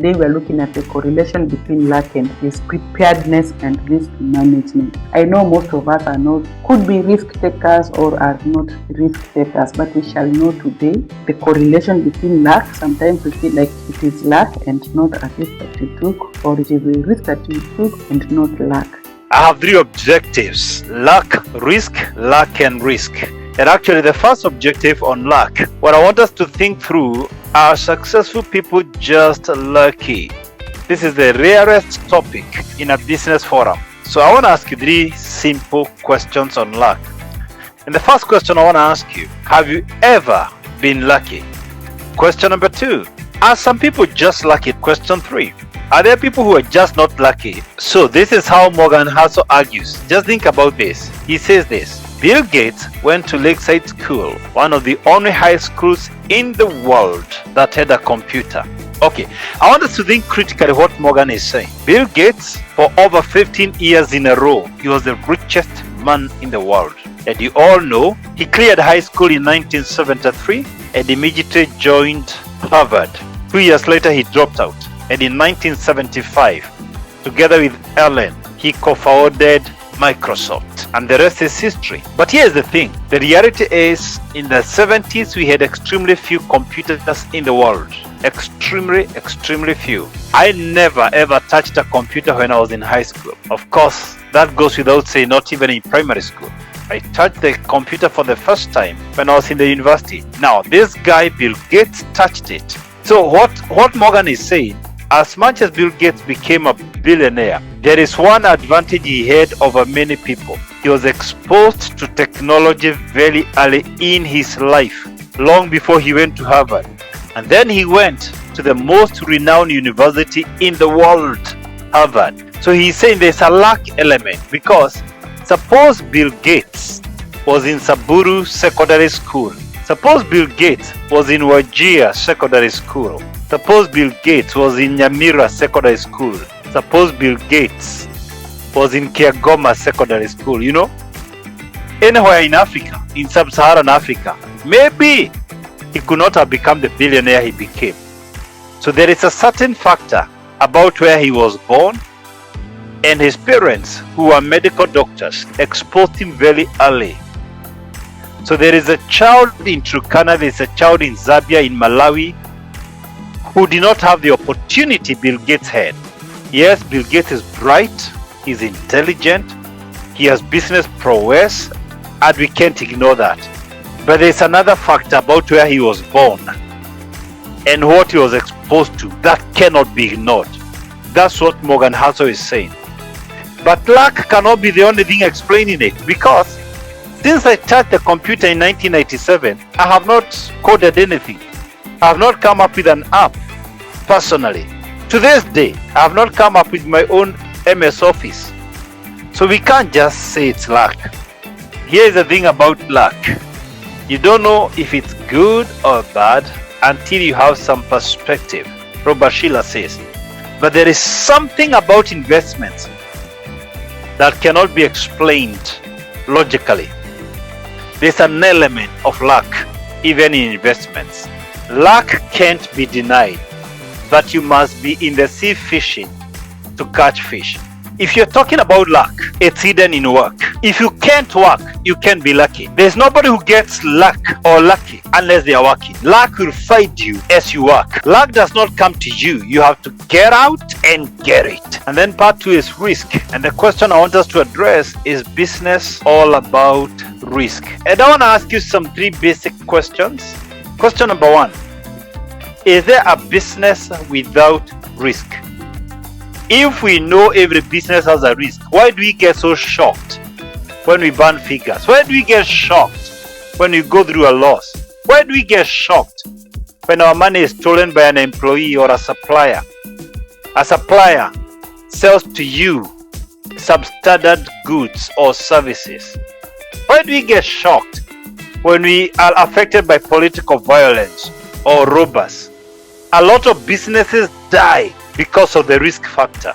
today we are looking at the correlation between luck and risk, preparedness and risk management. I know most of us could be risk takers or are not risk takers, but we shall know today the correlation between luck. Sometimes we feel like it is luck and not a risk that you took, or it is a risk that you took and not luck. I have three objectives: luck, risk, and risk. And actually the first objective on luck, what I want us to think through, are successful people just lucky? This is the rarest topic in a business forum. So I want to ask you three simple questions on luck. And the first question I want to ask you, have you ever been lucky? Question number 2, are some people just lucky? Question 3, are there people who are just not lucky? So this is how Morgan Housel argues. Just think about this. He says this: Bill Gates went to Lakeside School, one of the only high schools in the world that had a computer. Okay, I want us to think critically what Morgan is saying. Bill Gates, for over 15 years in a row, he was the richest man in the world. And you all know, he cleared high school in 1973 and immediately joined Harvard. 2 years later, he dropped out. And in 1975, together with Allen, he co-founded Microsoft, and the rest is history. But here's the thing: the reality is, in the 70s we had extremely few computers in the world. Extremely few. I never ever touched a computer when I was in high school. Of course, that goes without saying, not even in primary school. I touched the computer for the first time when I was in the university. Now this guy Bill Gates touched it. So what Morgan is saying, as much as Bill Gates became a billionaire, there is one advantage he had over many people. He was exposed to technology very early in his life, long before he went to Harvard. And then he went to the most renowned university in the world, Harvard. So he's saying there's a luck element, because suppose Bill Gates was in Samburu Secondary School. Suppose Bill Gates was in Wajir Secondary School. Suppose Bill Gates was in Nyamira Secondary School. Suppose Bill Gates was in Kiagoma Secondary School, anywhere in Africa, in sub-Saharan Africa, maybe he could not have become the billionaire he became. So there is a certain factor about where he was born, and his parents, who are medical doctors, exposed him very early. So there is a child in Turkana, there is a child in Zambia, in Malawi, who did not have the opportunity Bill Gates had. Yes, Bill Gates is bright, he's intelligent, he has business prowess, and we can't ignore that. But there's another factor about where he was born and what he was exposed to that cannot be ignored. That's what Morgan Housel is saying. But luck cannot be the only thing explaining it, because since I touched the computer in 1997, I have not coded anything. I have not come up with an app personally. To this day, I have not come up with my own MS Office. So we can't just say it's luck. Here's the thing about luck. You don't know if it's good or bad until you have some perspective, Robert Shiller says. But there is something about investments that cannot be explained logically. There's an element of luck even in investments. Luck can't be denied, but you must be in the sea fishing to catch fish. If you're talking about luck, it's hidden in work. If you can't work, you can't be lucky. There's nobody who gets luck or lucky unless they are working. Luck will find you as you work. Luck does not come to you. You have to get out and get it. And then part 2 is risk. And the question I want us to address is business all about risk. And I want to ask you some 3 basic questions. Question number 1. Is there a business without risk? If we know every business has a risk, why do we get so shocked when we burn figures? Why do we get shocked when we go through a loss? Why do we get shocked when our money is stolen by an employee or a supplier? A supplier sells to you substandard goods or services. Why do we get shocked when we are affected by political violence or robbers? A lot of businesses die because of the risk factor.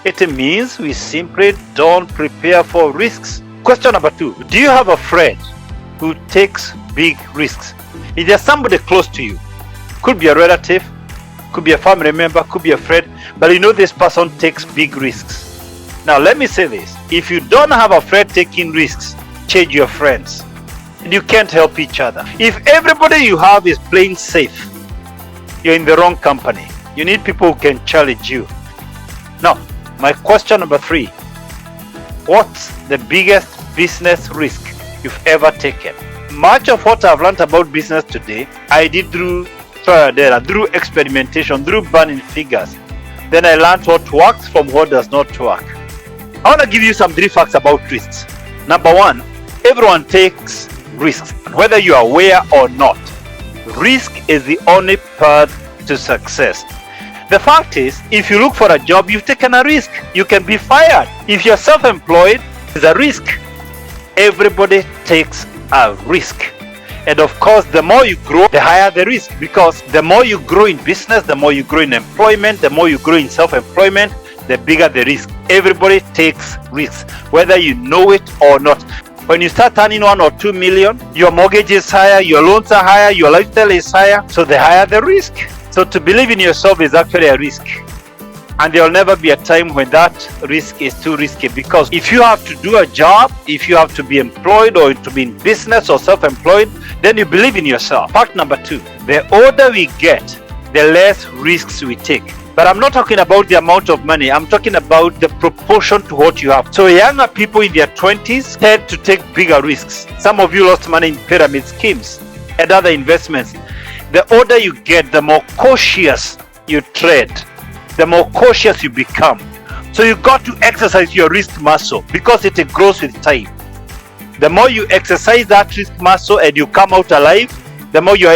It means we simply don't prepare for risks. Question number 2. Do you have a friend who takes big risks? Is there somebody close to you? Could be a relative, could be a family member, could be a friend, but you know this person takes big risks. Now let me say this, if you don't have a friend taking risks, change your friends. And you can't help each other. If everybody you have is playing safe, you're in the wrong company. You need people who can challenge you. Now, my question number 3, what's the biggest business risk you've ever taken? Much of what I've learned about business today, I did through trial and error, through experimentation, through burning figures. Then I learned what works from what does not work. I want to give you some 3 facts about risks. Number 1, everyone takes risks, whether you are aware or not. Risk is the only path to success. The fact is, if you look for a job, you've taken a risk. You can be fired. If you're self-employed, it's a risk. Everybody takes a risk. And of course, the more you grow, the higher the risk, because the more you grow in business, the more you grow in employment, the more you grow in self-employment, the bigger the risk. Everybody takes risks, whether you know it or not. When you start earning 1 or 2 million, your mortgage is higher, your loans are higher, your lifestyle is higher, so the higher the risk. So to believe in yourself is actually a risk. And there will never be a time when that risk is too risky, because if you have to do a job, if you have to be employed or to be in business or self-employed, then you believe in yourself. Fact number 2, the older we get, the less risks we take. But I'm not talking about the amount of money, I'm talking about the proportion to what you have. So younger people in their 20s tend to take bigger risks. Some of you lost money in pyramid schemes and other investments. The older you get, the more cautious you tread, the more cautious you become. So you got to exercise your risk muscle, because it grows with time. The more you exercise that risk muscle and you come out alive, the more your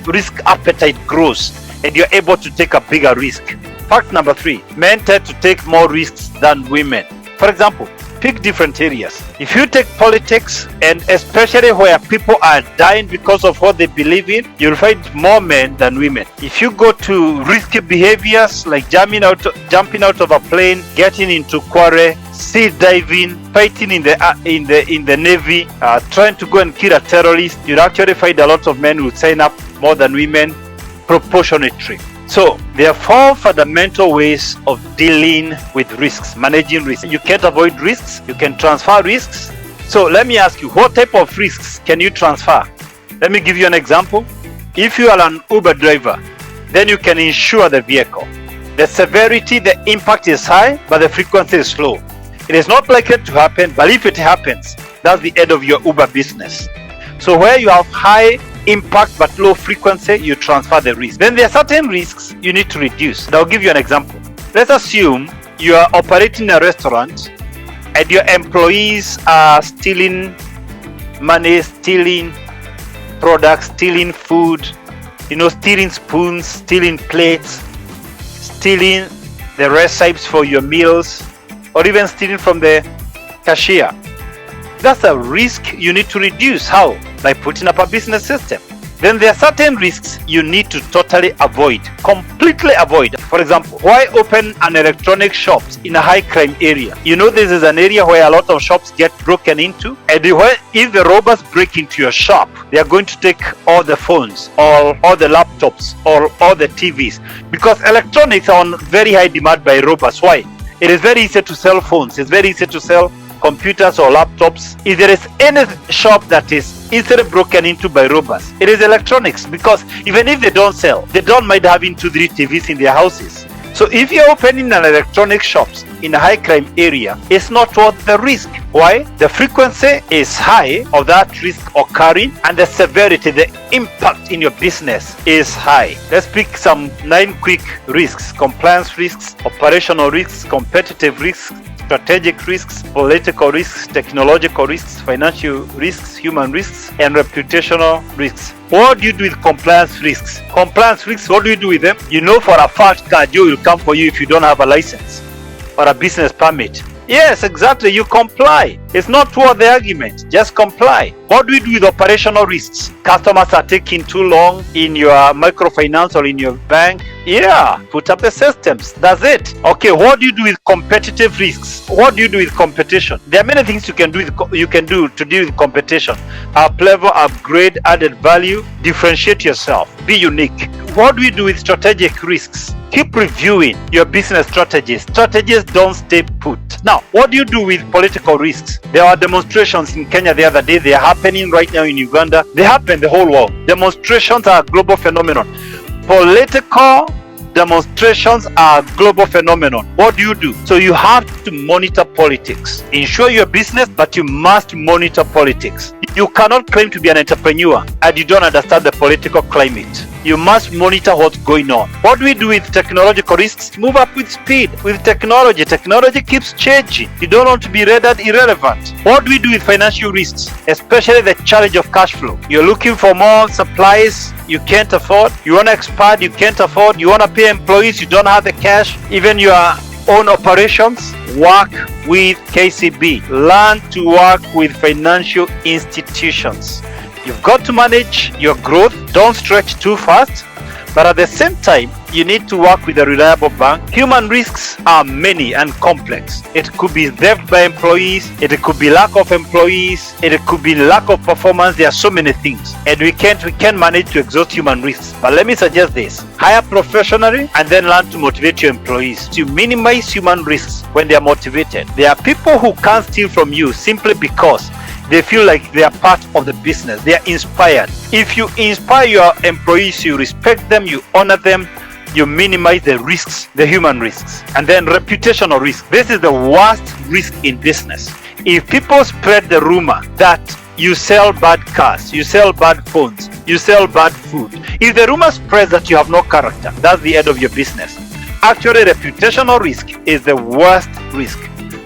risk appetite grows and you're able to take a bigger risk. Fact number 3, men tend to take more risks than women. For example, pick different areas. If you take politics, and especially where people are dying because of what they believe in, you'll find more men than women. If you go to risky behaviors like jumping out of a plane, getting into quarry, sea diving, fighting in the navy, trying to go and kill a terrorist, you'll actually find a lot of men who sign up more than women proportionately. So there are 4 fundamental ways of dealing with risks, managing risks. You can't avoid risks, you can transfer risks. So let me ask you, what type of risks can you transfer? Let me give you an example. If you are an Uber driver, then you can insure the vehicle. The severity, the impact is high, but the frequency is low. It is not likely to happen, but if it happens, that's the end of your Uber business. So where you have high impact but low frequency, you transfer the risk. Then there are certain risks you need to reduce. And I'll give you an example. Let's assume you are operating a restaurant and your employees are stealing money, stealing products, stealing food, stealing spoons, stealing plates, stealing the recipes for your meals, or even stealing from the cashier. That's a risk you need to reduce. How? By putting up a business system. Then there are certain risks you need to totally avoid, completely avoid. For example, why open an electronic shop in a high crime area? This is an area where a lot of shops get broken into, and if the robbers break into your shop, they are going to take all the phones, all the laptops, or all the TVs, because electronics are on very high demand by robbers. Why? It is very easy to sell phones, it's very easy to sell computers or laptops. If there is any shop that is easily broken into by robbers, it is electronics, because even if they don't sell, they don't mind having 2-3 TVs in their houses. So if you're opening an electronic shops in a high crime area, it's not worth the risk. Why? The frequency is high of that risk occurring, and the severity, the impact in your business is high. Let's pick some 9 quick risks: compliance risks, operational risks, competitive risks, strategic risks, political risks, technological risks, financial risks, human risks, and reputational risks. What do you do with compliance risks? Compliance risks, what do you do with them? For a fact that Joe will come for you if you don't have a license or a business permit. Yes, exactly, you comply. It's not worth the argument, just comply. What do we do with operational risks? Customers are taking too long in your microfinance or in your bank. Yeah, put up the systems. That's it. Okay, what do you do with competitive risks? What do you do with competition? There are many things you can do to deal with competition. Up level, upgrade, added value, differentiate yourself, be unique. What do we do with strategic risks? Keep reviewing your business strategies. Strategies don't stay put. Now, what do you do with political risks? There are demonstrations in Kenya the other day. They are happening right now in Uganda. They happen the whole world. Demonstrations are a global phenomenon. Political demonstrations are a global phenomenon. What do you do? So you have to monitor politics. Ensure your business, but you must monitor politics. You cannot claim to be an entrepreneur and you don't understand the political climate. You must monitor what's going on. What do we do with technological risks? Move up with speed. With technology, technology keeps changing. You don't want to be rendered irrelevant. What do we do with financial risks? Especially the challenge of cash flow. You're looking for more supplies you can't afford. You want to expand, you can't afford. You want to pay employees, you don't have the cash. Even your own operations. Work with KCB. Learn to work with financial institutions. You've got to manage your growth. Don't stretch too fast. But at the same time, you need to work with a reliable bank. Human risks are many and complex. It could be theft by employees. It could be lack of employees. It could be lack of performance. There are so many things. And we can't manage to exhaust human risks. But let me suggest this. Hire professionally and then learn to motivate your employees to minimize human risks when they are motivated. There are people who can't steal from you simply because they feel like they are part of the business. They are inspired. If you inspire your employees, you respect them, you honor them, you minimize the risks, the human risks. And then reputational risk. This is the worst risk in business. If people spread the rumor that you sell bad cars, you sell bad phones, you sell bad food, if the rumor spreads that you have no character, that's the end of your business. Actually, reputational risk is the worst risk.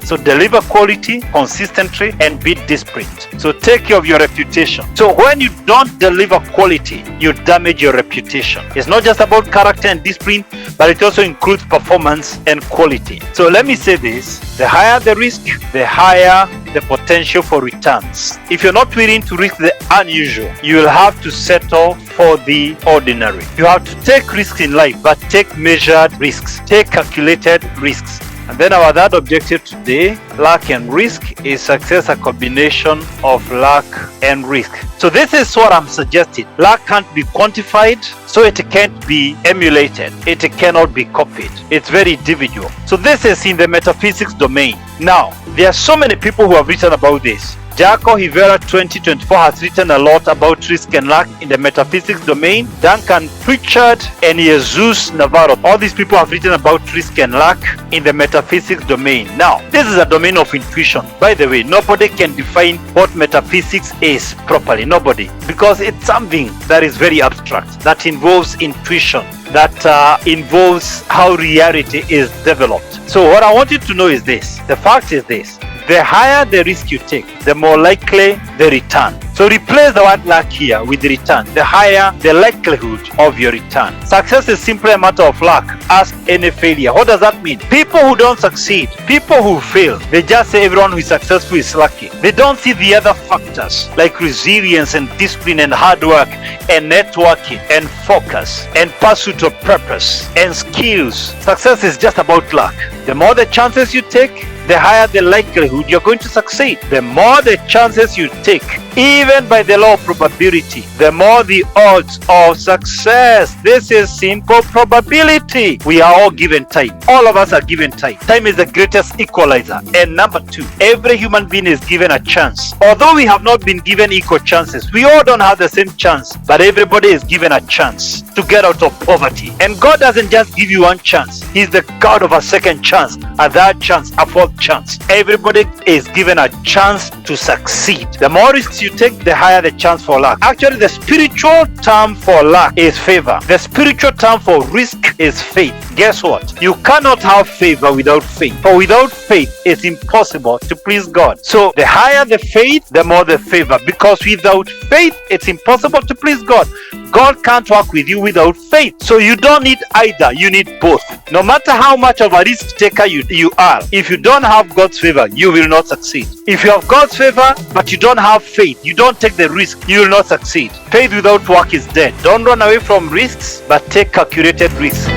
So deliver quality consistently and be disciplined. So take care of your reputation. So when you don't deliver quality, you damage your reputation. It's not just about character and discipline, but it also includes performance and quality. So let me say this, the higher the risk, the higher the potential for returns. If you're not willing to risk the unusual, you will have to settle for the ordinary. You have to take risks in life, but take measured risks. Take calculated risks. And then our third objective today, luck and risk, is success a combination of luck and risk. So this is what I'm suggesting. Luck can't be quantified, so it can't be emulated. It cannot be copied. It's very individual. So this is in the metaphysics domain. Now, there are so many people who have written about this. Jaco Rivera 2024 has written a lot about risk and luck in the metaphysics domain. Duncan Pritchard and Jesus Navarro, all these people have written about risk and luck in the metaphysics domain. Now, this is a domain of intuition. By the way, nobody can define what metaphysics is properly. Nobody. Because it's something that is very abstract, that involves intuition, that involves how reality is developed. So what I want you to know is this. The fact is this. The higher the risk you take, the more likely the return. So replace the word luck here with return. The higher the likelihood of your return. Success is simply a matter of luck. Ask any failure. What does that mean? People who don't succeed, people who fail, they just say everyone who is successful is lucky. They don't see the other factors like resilience and discipline and hard work and networking and focus and pursuit of purpose and skills. Success is just about luck. The more the chances you take, the higher the likelihood you're going to succeed. The more the chances you take, even by the law of probability, the more the odds of success. This is simple probability. We are all given time. All of us are given time. Time is the greatest equalizer. And number two, every human being is given a chance. Although we have not been given equal chances, we all don't have the same chance, but everybody is given a chance to get out of poverty. And God doesn't just give you one chance. He's the God of a second chance, a third chance, a fourth chance. Everybody is given a chance to succeed. The more risks you take, the higher the chance for luck. Actually, the spiritual term for luck is favor. The spiritual term for risk is faith. Guess what? You cannot have favor without faith. For without faith, it's impossible to please God. So the higher the faith, the more the favor. Because without faith, it's impossible to please God. God can't work with you without faith. So you don't need either, you need both. No matter how much of a risk taker you are, if you don't have God's favor, you will not succeed. If you have God's favor, but you don't have faith, you don't take the risk, you will not succeed. Faith without work is dead. Don't run away from risks, but take calculated risks.